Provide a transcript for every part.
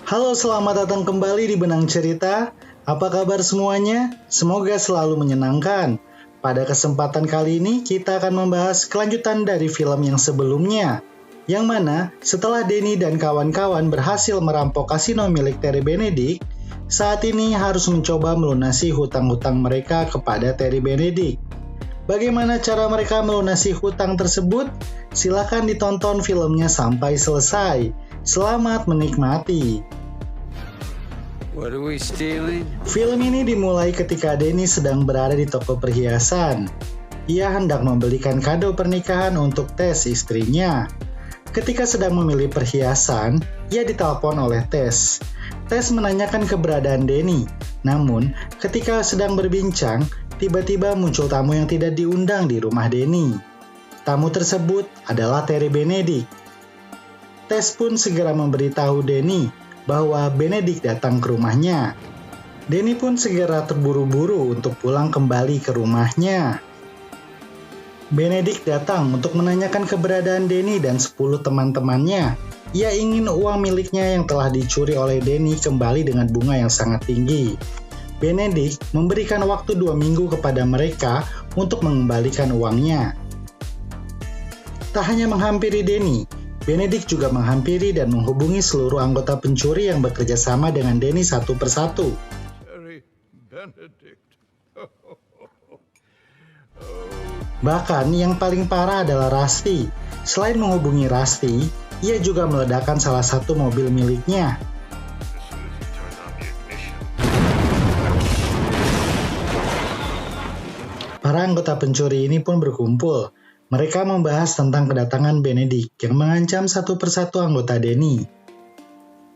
Halo, selamat datang kembali di Benang Cerita. Apa kabar semuanya? Semoga selalu menyenangkan. Pada kesempatan kali ini, kita akan membahas kelanjutan dari film yang sebelumnya. Yang mana, setelah Denny dan kawan-kawan berhasil merampok kasino milik Terry Benedict, saat ini harus mencoba melunasi hutang-hutang mereka kepada Terry Benedict. Bagaimana cara mereka melunasi hutang tersebut? Silakan ditonton filmnya sampai selesai. Selamat menikmati. What are we stealing? Film ini dimulai ketika Denny sedang berada di toko perhiasan. Ia hendak membelikan kado pernikahan untuk Tess, istrinya. Ketika sedang memilih perhiasan, ia ditelepon oleh Tess. Tess menanyakan keberadaan Denny. Namun, ketika sedang berbincang, tiba-tiba muncul tamu yang tidak diundang di rumah Denny. Tamu tersebut adalah Terry Benedict. Tess pun segera memberitahu Denny bahwa Benedict datang ke rumahnya. Denny pun segera terburu-buru untuk pulang kembali ke rumahnya. Benedict datang untuk menanyakan keberadaan Denny dan 10 teman-temannya. Ia ingin uang miliknya yang telah dicuri oleh Denny kembali dengan bunga yang sangat tinggi. Benedict memberikan waktu 2 minggu kepada mereka untuk mengembalikan uangnya. Tak hanya menghampiri Denny, Benedict juga menghampiri dan menghubungi seluruh anggota pencuri yang bekerja sama dengan Denny satu persatu. Bahkan yang paling parah adalah Rusty. Selain menghubungi Rusty, ia juga meledakkan salah satu mobil miliknya. Para anggota pencuri ini pun berkumpul. Mereka membahas tentang kedatangan Benedict yang mengancam satu persatu anggota Denny.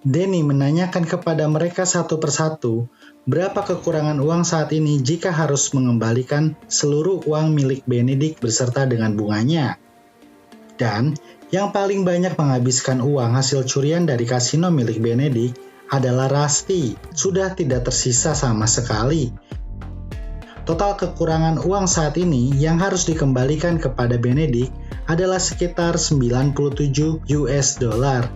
Denny menanyakan kepada mereka satu persatu berapa kekurangan uang saat ini jika harus mengembalikan seluruh uang milik Benedict beserta dengan bunganya. Dan yang paling banyak menghabiskan uang hasil curian dari kasino milik Benedict adalah Rusty. Sudah tidak tersisa sama sekali. Total kekurangan uang saat ini yang harus dikembalikan kepada Benedict adalah sekitar 97 US dollar.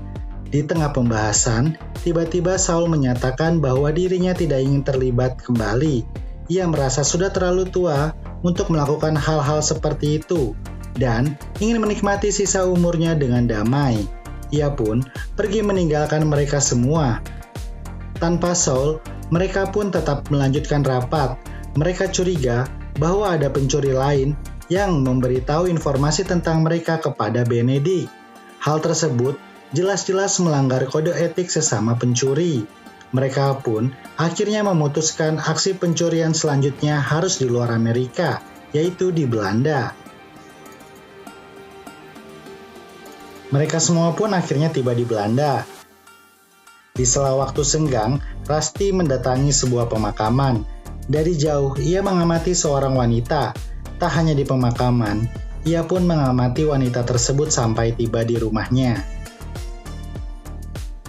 Di tengah pembahasan, tiba-tiba Saul menyatakan bahwa dirinya tidak ingin terlibat kembali. Ia merasa sudah terlalu tua untuk melakukan hal-hal seperti itu dan ingin menikmati sisa umurnya dengan damai. Ia pun pergi meninggalkan mereka semua. Tanpa Saul, mereka pun tetap melanjutkan rapat. Mereka curiga bahwa ada pencuri lain yang memberitahu informasi tentang mereka kepada Benedict. Hal tersebut jelas-jelas melanggar kode etik sesama pencuri. Mereka pun akhirnya memutuskan aksi pencurian selanjutnya harus di luar Amerika, yaitu di Belanda. Mereka semua pun akhirnya tiba di Belanda. Di sela waktu senggang, Rusty mendatangi sebuah pemakaman. Dari jauh, ia mengamati seorang wanita. Tak hanya di pemakaman, ia pun mengamati wanita tersebut sampai tiba di rumahnya.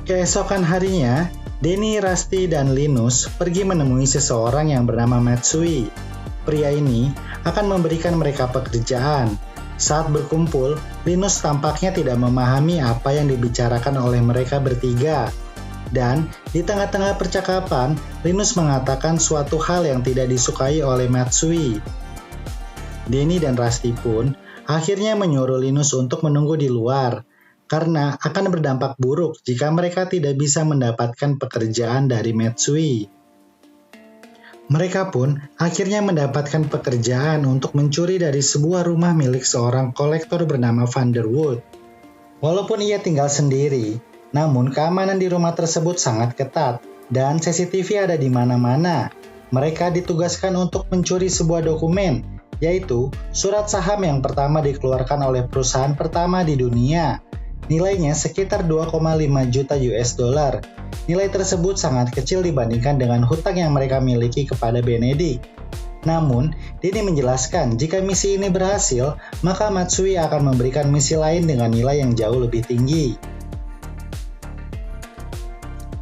Keesokan harinya, Denny, Rusty, dan Linus pergi menemui seseorang yang bernama Matsui. Pria ini akan memberikan mereka pekerjaan. Saat berkumpul, Linus tampaknya tidak memahami apa yang dibicarakan oleh mereka bertiga. Dan di tengah-tengah percakapan, Linus mengatakan suatu hal yang tidak disukai oleh Matsui. Denny dan Rusty pun akhirnya menyuruh Linus untuk menunggu di luar, karena akan berdampak buruk jika mereka tidak bisa mendapatkan pekerjaan dari Matsui. Mereka pun akhirnya mendapatkan pekerjaan untuk mencuri dari sebuah rumah milik seorang kolektor bernama Vanderwood. Walaupun ia tinggal sendiri, namun keamanan di rumah tersebut sangat ketat dan CCTV ada di mana-mana. Mereka ditugaskan untuk mencuri sebuah dokumen, yaitu surat saham yang pertama dikeluarkan oleh perusahaan pertama di dunia. Nilainya sekitar 2,5 juta US dollar. Nilai tersebut sangat kecil dibandingkan dengan hutang yang mereka miliki kepada Benedict. Namun, Denny menjelaskan jika misi ini berhasil, maka Matsui akan memberikan misi lain dengan nilai yang jauh lebih tinggi.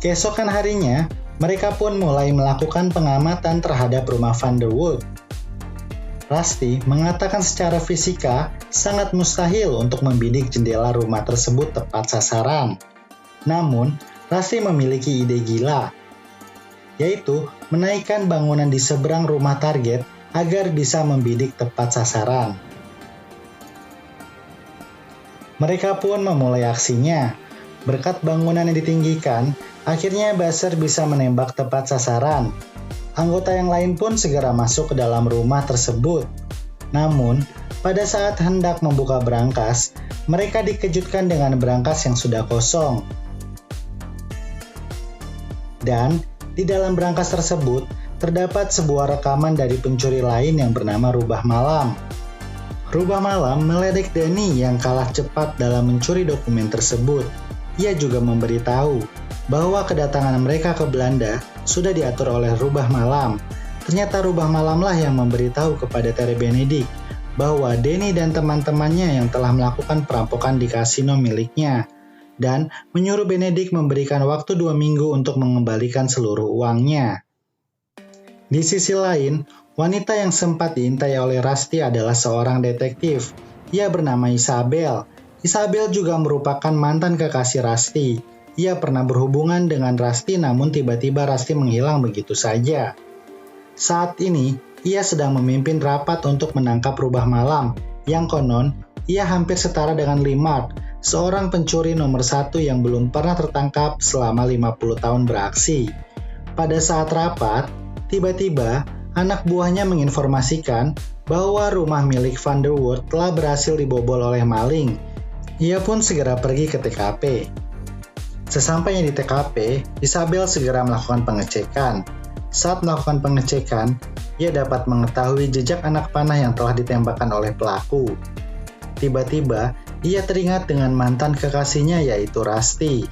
Keesokan harinya, mereka pun mulai melakukan pengamatan terhadap rumah Vanderwood. Rusty mengatakan secara fisika sangat mustahil untuk membidik jendela rumah tersebut tepat sasaran. Namun, Rusty memiliki ide gila, yaitu menaikkan bangunan di seberang rumah target agar bisa membidik tepat sasaran. Mereka pun memulai aksinya. Berkat bangunan yang ditinggikan, akhirnya Buzzer bisa menembak tepat sasaran. Anggota yang lain pun segera masuk ke dalam rumah tersebut. Namun, pada saat hendak membuka brankas, mereka dikejutkan dengan brankas yang sudah kosong. Dan di dalam brankas tersebut, terdapat sebuah rekaman dari pencuri lain yang bernama Rubah Malam. Rubah Malam meledek Danny yang kalah cepat dalam mencuri dokumen tersebut. Ia juga memberitahu bahwa kedatangan mereka ke Belanda sudah diatur oleh Rubah Malam. Ternyata Rubah Malamlah yang memberitahu kepada Terry Benedict bahwa Danny dan teman-temannya yang telah melakukan perampokan di kasino miliknya, dan menyuruh Benedict memberikan waktu 2 minggu untuk mengembalikan seluruh uangnya. Di sisi lain, wanita yang sempat diintai oleh Rusty adalah seorang detektif. Ia bernama Isabel. Isabel juga merupakan mantan kekasih Rusty. Ia pernah berhubungan dengan Rusty, namun tiba-tiba Rusty menghilang begitu saja. Saat ini, ia sedang memimpin rapat untuk menangkap Rubah Malam, yang konon ia hampir setara dengan Limart, seorang pencuri nomor 1 yang belum pernah tertangkap selama 50 tahun beraksi. Pada saat rapat, tiba-tiba anak buahnya menginformasikan bahwa rumah milik Van der Woerd telah berhasil dibobol oleh maling. Ia pun segera pergi ke TKP. Sesampainya di TKP, Isabel segera melakukan pengecekan. Saat melakukan pengecekan, ia dapat mengetahui jejak anak panah yang telah ditembakkan oleh pelaku. Tiba-tiba, ia teringat dengan mantan kekasihnya yaitu Rusty.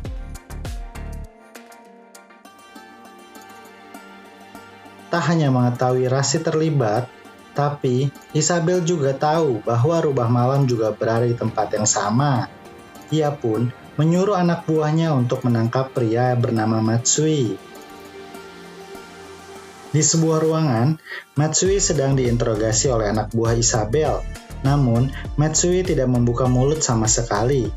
Tak hanya mengetahui Rusty terlibat, tapi Isabel juga tahu bahwa Rubah Malam juga berada di tempat yang sama. Ia pun menyuruh anak buahnya untuk menangkap pria bernama Matsui. Di sebuah ruangan, Matsui sedang diinterogasi oleh anak buah Isabel. Namun, Matsui tidak membuka mulut sama sekali.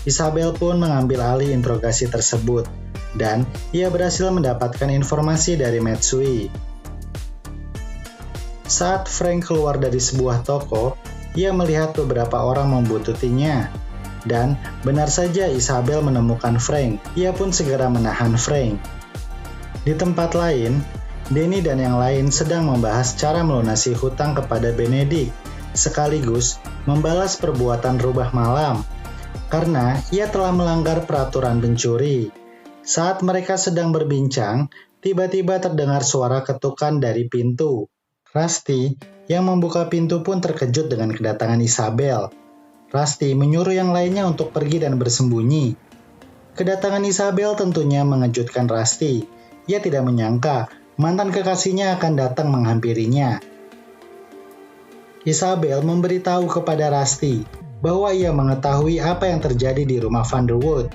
Isabel pun mengambil alih interogasi tersebut, dan ia berhasil mendapatkan informasi dari Matsui. Saat Frank keluar dari sebuah toko, ia melihat beberapa orang membuntutinya. Dan benar saja Isabel menemukan Frank. Ia pun segera menahan Frank. Di tempat lain, Danny dan yang lain sedang membahas cara melunasi hutang kepada Benedict, sekaligus membalas perbuatan Rubah Malam, karena ia telah melanggar peraturan pencuri. Saat mereka sedang berbincang, tiba-tiba terdengar suara ketukan dari pintu. Rusty yang membuka pintu pun terkejut dengan kedatangan Isabel. Rusty menyuruh yang lainnya untuk pergi dan bersembunyi. Kedatangan Isabel tentunya mengejutkan Rusty. Ia tidak menyangka mantan kekasihnya akan datang menghampirinya. Isabel memberitahu kepada Rusty bahwa ia mengetahui apa yang terjadi di rumah Van der Woerd.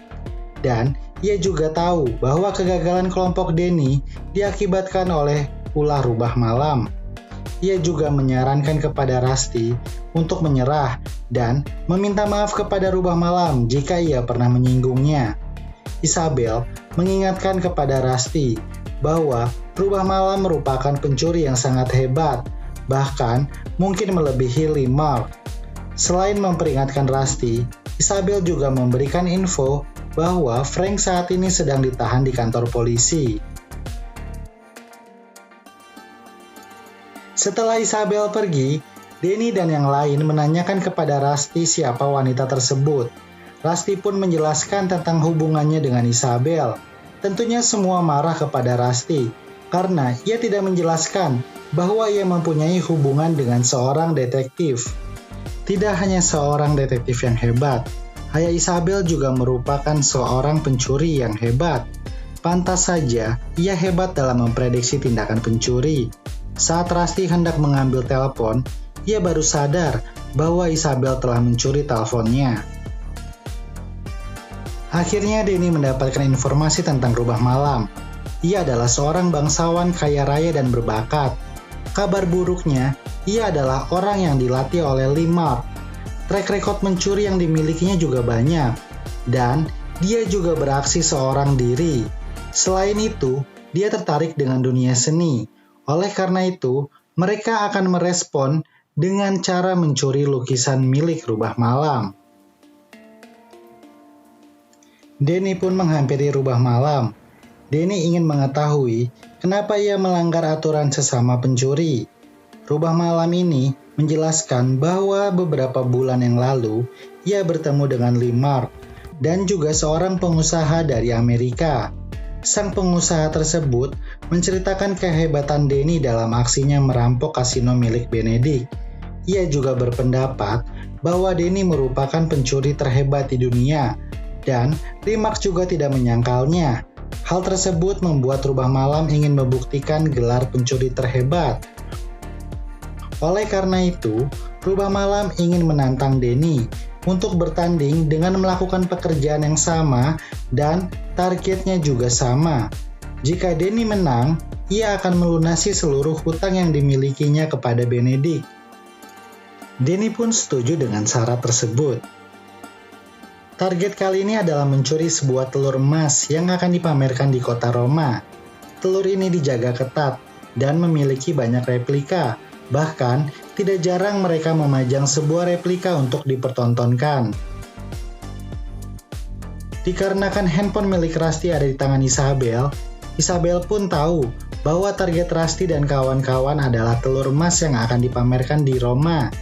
Dan ia juga tahu bahwa kegagalan kelompok Danny diakibatkan oleh ulah Rubah Malam. Ia juga menyarankan kepada Rusty untuk menyerah dan meminta maaf kepada Rubah Malam jika ia pernah menyinggungnya. Isabel mengingatkan kepada Rusty bahwa Rubah Malam merupakan pencuri yang sangat hebat, bahkan mungkin melebihi Limart. Selain memperingatkan Rusty, Isabel juga memberikan info bahwa Frank saat ini sedang ditahan di kantor polisi. Setelah Isabel pergi, Danny dan yang lain menanyakan kepada Rusty siapa wanita tersebut. Rusty pun menjelaskan tentang hubungannya dengan Isabel. Tentunya semua marah kepada Rusty, karena ia tidak menjelaskan bahwa ia mempunyai hubungan dengan seorang detektif. Tidak hanya seorang detektif yang hebat, Ayah Isabel juga merupakan seorang pencuri yang hebat. Pantas saja ia hebat dalam memprediksi tindakan pencuri. Saat Rusty hendak mengambil telepon, ia baru sadar bahwa Isabel telah mencuri teleponnya. Akhirnya Danny mendapatkan informasi tentang Rubah Malam. Ia adalah seorang bangsawan kaya raya dan berbakat. Kabar buruknya, ia adalah orang yang dilatih oleh Limart. Track record mencuri yang dimilikinya juga banyak. Dan dia juga beraksi seorang diri. Selain itu, dia tertarik dengan dunia seni. Oleh karena itu, mereka akan merespon dengan cara mencuri lukisan milik Rubah Malam. Danny pun menghampiri Rubah Malam. Danny ingin mengetahui kenapa ia melanggar aturan sesama pencuri. Rubah Malam ini menjelaskan bahwa beberapa bulan yang lalu ia bertemu dengan Lee Mark dan juga seorang pengusaha dari Amerika. Sang pengusaha tersebut menceritakan kehebatan Danny dalam aksinya merampok kasino milik Benedict. Ia juga berpendapat bahwa Danny merupakan pencuri terhebat di dunia dan Lee Mark juga tidak menyangkalnya. Hal tersebut membuat Rubah Malam ingin membuktikan gelar pencuri terhebat. Oleh karena itu, Rubah Malam ingin menantang Danny untuk bertanding dengan melakukan pekerjaan yang sama dan targetnya juga sama. Jika Danny menang, ia akan melunasi seluruh hutang yang dimilikinya kepada Benedict. Danny pun setuju dengan syarat tersebut. Target kali ini adalah mencuri sebuah telur emas yang akan dipamerkan di kota Roma. Telur ini dijaga ketat dan memiliki banyak replika. Bahkan, tidak jarang mereka memajang sebuah replika untuk dipertontonkan. Dikarenakan handphone milik Rusty ada di tangan Isabel, Isabel pun tahu bahwa target Rusty dan kawan-kawan adalah telur emas yang akan dipamerkan di Roma.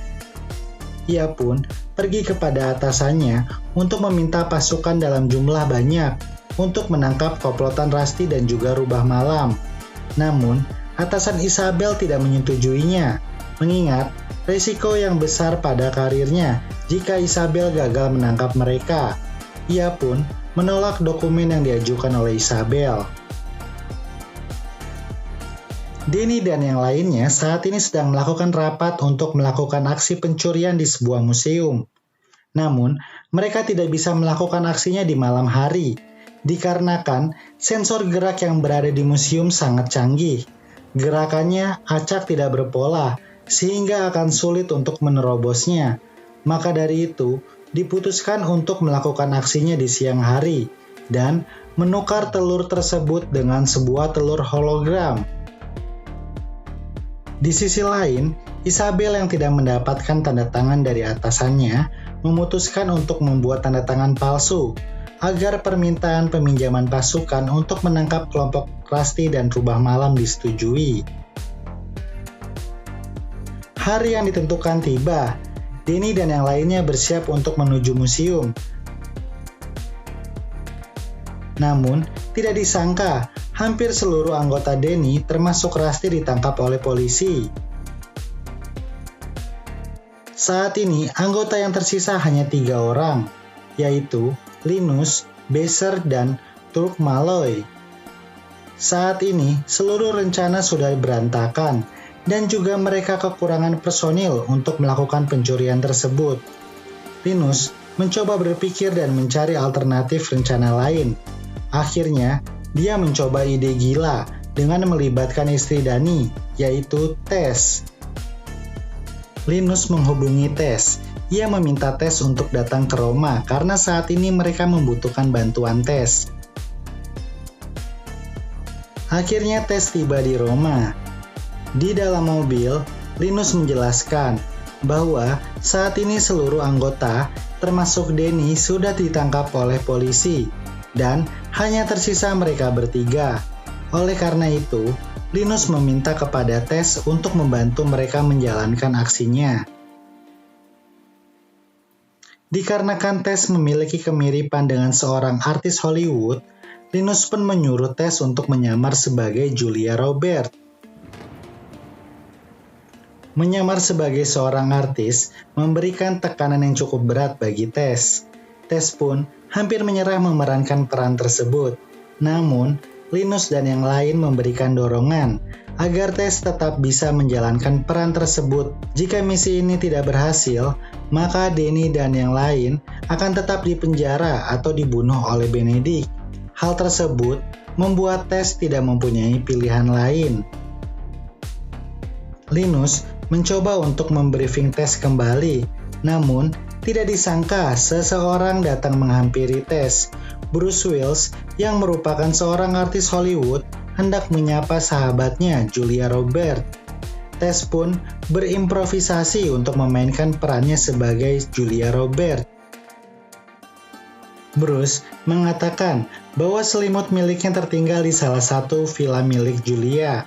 Ia pun pergi kepada atasannya untuk meminta pasukan dalam jumlah banyak untuk menangkap komplotan Rusty dan juga Rubah Malam. Namun, atasan Isabel tidak menyetujuinya, mengingat risiko yang besar pada karirnya jika Isabel gagal menangkap mereka. Ia pun menolak dokumen yang diajukan oleh Isabel. Danny dan yang lainnya saat ini sedang melakukan rapat untuk melakukan aksi pencurian di sebuah museum. Namun, mereka tidak bisa melakukan aksinya di malam hari, dikarenakan sensor gerak yang berada di museum sangat canggih. Gerakannya acak tidak berpola, sehingga akan sulit untuk menerobosnya. Maka dari itu, diputuskan untuk melakukan aksinya di siang hari, dan menukar telur tersebut dengan sebuah telur hologram. Di sisi lain, Isabel yang tidak mendapatkan tanda tangan dari atasannya memutuskan untuk membuat tanda tangan palsu agar permintaan peminjaman pasukan untuk menangkap kelompok Rusty dan Rubah Malam disetujui. Hari yang ditentukan tiba. Danny dan yang lainnya bersiap untuk menuju museum. Namun, tidak disangka hampir seluruh anggota Danny termasuk Rusty ditangkap oleh polisi. Saat ini, anggota yang tersisa hanya 3 orang, yaitu Linus, Besser, dan Turk Malloy. Saat ini, seluruh rencana sudah berantakan, dan juga mereka kekurangan personil untuk melakukan pencurian tersebut. Linus mencoba berpikir dan mencari alternatif rencana lain. Akhirnya, dia mencoba ide gila dengan melibatkan istri Danny, yaitu Tess. Linus menghubungi Tess. Ia meminta Tess untuk datang ke Roma karena saat ini mereka membutuhkan bantuan Tess. Akhirnya Tess tiba di Roma. Di dalam mobil, Linus menjelaskan bahwa saat ini seluruh anggota, termasuk Danny, sudah ditangkap oleh polisi dan hanya tersisa mereka bertiga. Oleh karena itu, Linus meminta kepada Tess untuk membantu mereka menjalankan aksinya. Dikarenakan Tess memiliki kemiripan dengan seorang artis Hollywood, Linus pun menyuruh Tess untuk menyamar sebagai Julia Roberts. Menyamar sebagai seorang artis memberikan tekanan yang cukup berat bagi Tess. Tess pun hampir menyerah memerankan peran tersebut. Namun, Linus dan yang lain memberikan dorongan agar Tess tetap bisa menjalankan peran tersebut. Jika misi ini tidak berhasil, maka Danny dan yang lain akan tetap dipenjara atau dibunuh oleh Benedict. Hal tersebut membuat Tess tidak mempunyai pilihan lain. Linus mencoba untuk membriefing Tess kembali, namun tidak disangka seseorang datang menghampiri Tess. Bruce Willis yang merupakan seorang artis Hollywood hendak menyapa sahabatnya Julia Roberts. Tess pun berimprovisasi untuk memainkan perannya sebagai Julia Roberts. Bruce mengatakan bahwa selimut miliknya tertinggal di salah satu villa milik Julia.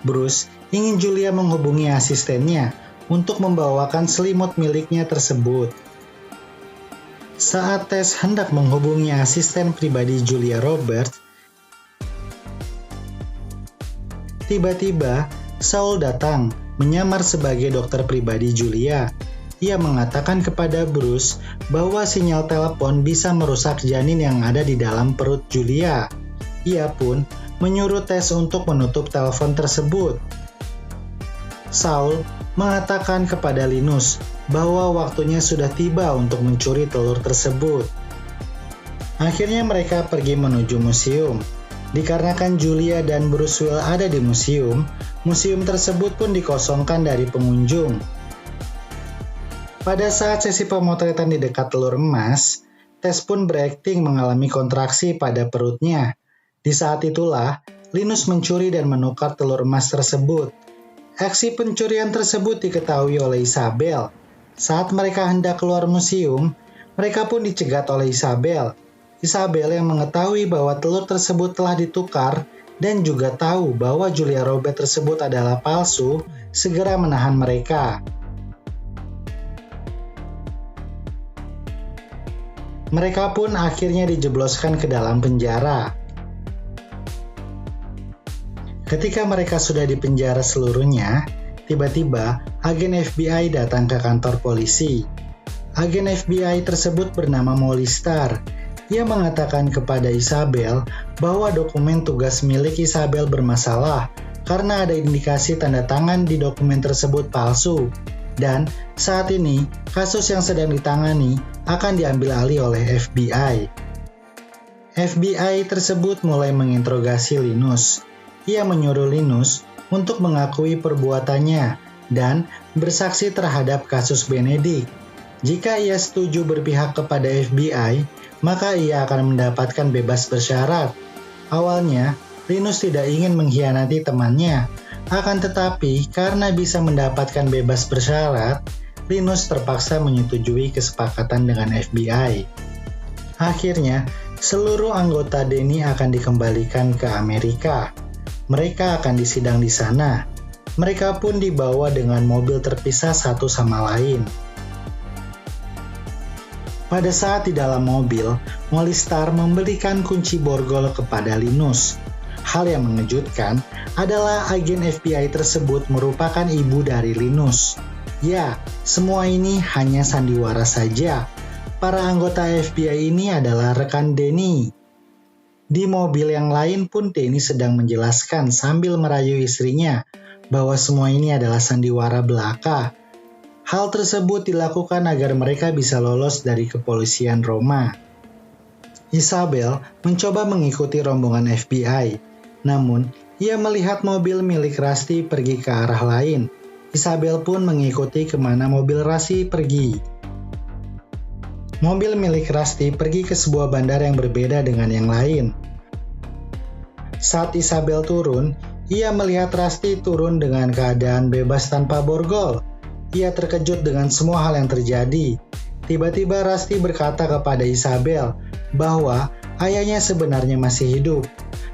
Bruce ingin Julia menghubungi asistennya untuk membawakan selimut miliknya tersebut. Saat Tess hendak menghubungi asisten pribadi Julia Roberts, tiba-tiba Saul datang menyamar sebagai dokter pribadi Julia. Ia mengatakan kepada Bruce bahwa sinyal telepon bisa merusak janin yang ada di dalam perut Julia. Ia pun menyuruh Tess untuk menutup telepon tersebut. Saul mengatakan kepada Linus bahwa waktunya sudah tiba untuk mencuri telur tersebut. Akhirnya mereka pergi menuju museum. Dikarenakan Julia dan Bruce Willis ada di museum tersebut pun dikosongkan dari pengunjung. Pada saat sesi pemotretan di dekat telur emas, Tess pun berakting mengalami kontraksi pada perutnya. Di saat itulah, Linus mencuri dan menukar telur emas tersebut. Aksi pencurian tersebut diketahui oleh Isabel. Saat mereka hendak keluar museum, mereka pun dicegat oleh Isabel. Isabel yang mengetahui bahwa telur tersebut telah ditukar dan juga tahu bahwa Julia Roberts tersebut adalah palsu, segera menahan mereka. Mereka pun akhirnya dijebloskan ke dalam penjara. Ketika mereka sudah di penjara seluruhnya, tiba-tiba agen FBI datang ke kantor polisi. Agen FBI tersebut bernama Molly Starr. Ia mengatakan kepada Isabel bahwa dokumen tugas milik Isabel bermasalah karena ada indikasi tanda tangan di dokumen tersebut palsu. Dan saat ini, kasus yang sedang ditangani akan diambil alih oleh FBI. FBI tersebut mulai menginterogasi Linus. Ia menyuruh Linus untuk mengakui perbuatannya dan bersaksi terhadap kasus Benedict. Jika ia setuju berpihak kepada FBI, maka ia akan mendapatkan bebas bersyarat. Awalnya, Linus tidak ingin mengkhianati temannya. Akan tetapi, karena bisa mendapatkan bebas bersyarat, Linus terpaksa menyetujui kesepakatan dengan FBI. Akhirnya, seluruh anggota Denny akan dikembalikan ke Amerika. Mereka akan disidang di sana. Mereka pun dibawa dengan mobil terpisah satu sama lain. Pada saat di dalam mobil, Molly Starr memberikan kunci borgol kepada Linus. Hal yang mengejutkan adalah agen FBI tersebut merupakan ibu dari Linus. Ya, semua ini hanya sandiwara saja. Para anggota FBI ini adalah rekan Denny. Di mobil yang lain pun Denny sedang menjelaskan sambil merayu istrinya bahwa semua ini adalah sandiwara belaka. Hal tersebut dilakukan agar mereka bisa lolos dari kepolisian Roma. Isabel mencoba mengikuti rombongan FBI. Namun, ia melihat mobil milik Rusty pergi ke arah lain. Isabel pun mengikuti kemana mobil Rusty pergi. Mobil milik Rusty pergi ke sebuah bandar yang berbeda dengan yang lain. Saat Isabel turun, ia melihat Rusty turun dengan keadaan bebas tanpa borgol. Ia terkejut dengan semua hal yang terjadi. Tiba-tiba Rusty berkata kepada Isabel bahwa ayahnya sebenarnya masih hidup.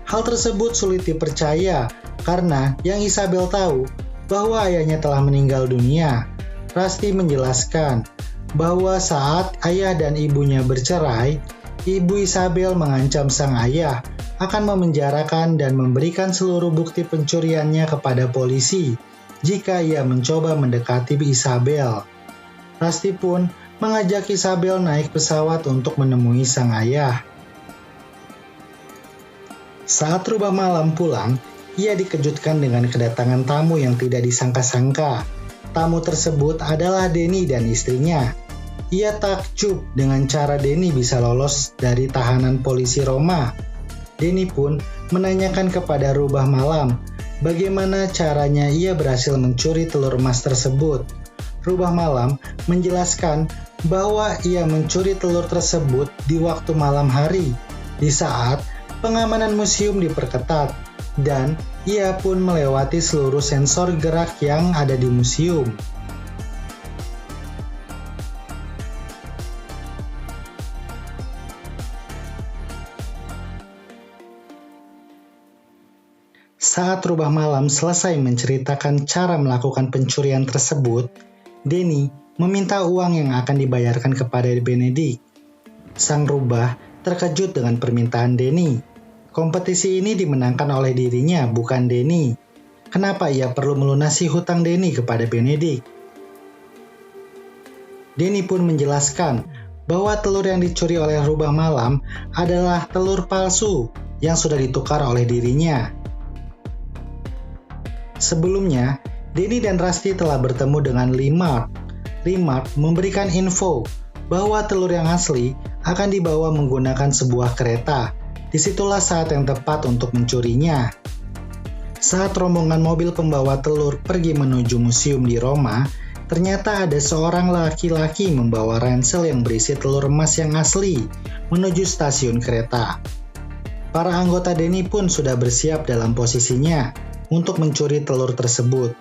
Hal tersebut sulit dipercaya karena yang Isabel tahu bahwa ayahnya telah meninggal dunia. Rusty menjelaskan bahwa saat ayah dan ibunya bercerai, ibu Isabel mengancam sang ayah akan memenjarakan dan memberikan seluruh bukti pencuriannya kepada polisi jika ia mencoba mendekati Isabel. Rusty pun mengajak Isabel naik pesawat untuk menemui sang ayah. Saat rubah malam pulang, ia dikejutkan dengan kedatangan tamu yang tidak disangka-sangka. Tamu tersebut adalah Denny dan istrinya. Ia takjub dengan cara Denny bisa lolos dari tahanan polisi Roma. Denny pun menanyakan kepada rubah malam bagaimana caranya ia berhasil mencuri telur emas tersebut. Rubah malam menjelaskan bahwa ia mencuri telur tersebut di waktu malam hari. Di saat pengamanan museum diperketat, dan ia pun melewati seluruh sensor gerak yang ada di museum. Saat Rubah Malam selesai menceritakan cara melakukan pencurian tersebut, Danny meminta uang yang akan dibayarkan kepada Benedict. Sang Rubah terkejut dengan permintaan Danny. Kompetisi ini dimenangkan oleh dirinya, bukan Danny. Kenapa ia perlu melunasi hutang Danny kepada Benedict? Danny pun menjelaskan bahwa telur yang dicuri oleh Rubah Malam adalah telur palsu yang sudah ditukar oleh dirinya. Sebelumnya, Danny dan Rusty telah bertemu dengan Lee Mark. Lee Mark memberikan info bahwa telur yang asli akan dibawa menggunakan sebuah kereta. Disitulah saat yang tepat untuk mencurinya. Saat rombongan mobil pembawa telur pergi menuju museum di Roma, ternyata ada seorang laki-laki membawa ransel yang berisi telur emas yang asli menuju stasiun kereta. Para anggota Danny pun sudah bersiap dalam posisinya untuk mencuri telur tersebut.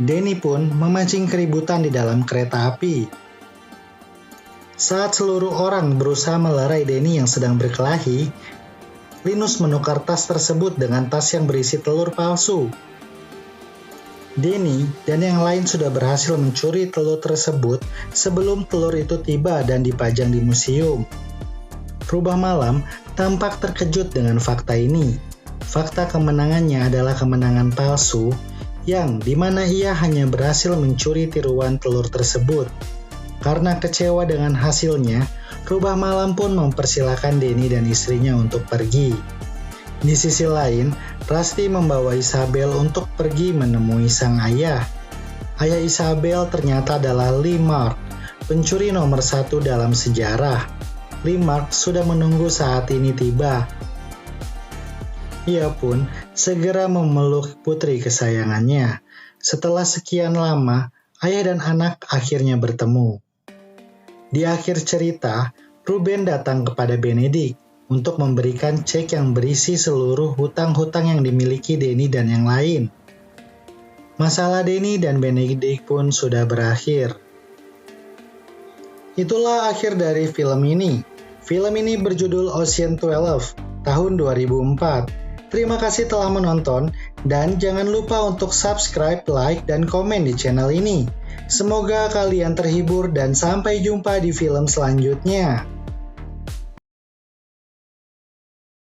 Danny pun memancing keributan di dalam kereta api. Saat seluruh orang berusaha melerai Danny yang sedang berkelahi, Linus menukar tas tersebut dengan tas yang berisi telur palsu. Danny dan yang lain sudah berhasil mencuri telur tersebut sebelum telur itu tiba dan dipajang di museum. Rubah Malam tampak terkejut dengan fakta ini. Fakta kemenangannya adalah kemenangan palsu yang dimana ia hanya berhasil mencuri tiruan telur tersebut. Karena kecewa dengan hasilnya, Rubah Malam pun mempersilahkan Danny dan istrinya untuk pergi. Di sisi lain, Rusty membawa Isabel untuk pergi menemui sang ayah. Ayah Isabel ternyata adalah Lee Mark, pencuri nomor 1 dalam sejarah. Lee Mark sudah menunggu saat ini tiba. Ia pun segera memeluk putri kesayangannya. Setelah sekian lama, ayah dan anak akhirnya bertemu. Di akhir cerita, Ruben datang kepada Benedict untuk memberikan cek yang berisi seluruh hutang-hutang yang dimiliki Danny dan yang lain. Masalah Danny dan Benedict pun sudah berakhir. Itulah akhir dari film ini. Film ini berjudul Ocean 12, tahun 2004. Terima kasih telah menonton, dan jangan lupa untuk subscribe, like, dan komen di channel ini. Semoga kalian terhibur dan sampai jumpa di film selanjutnya.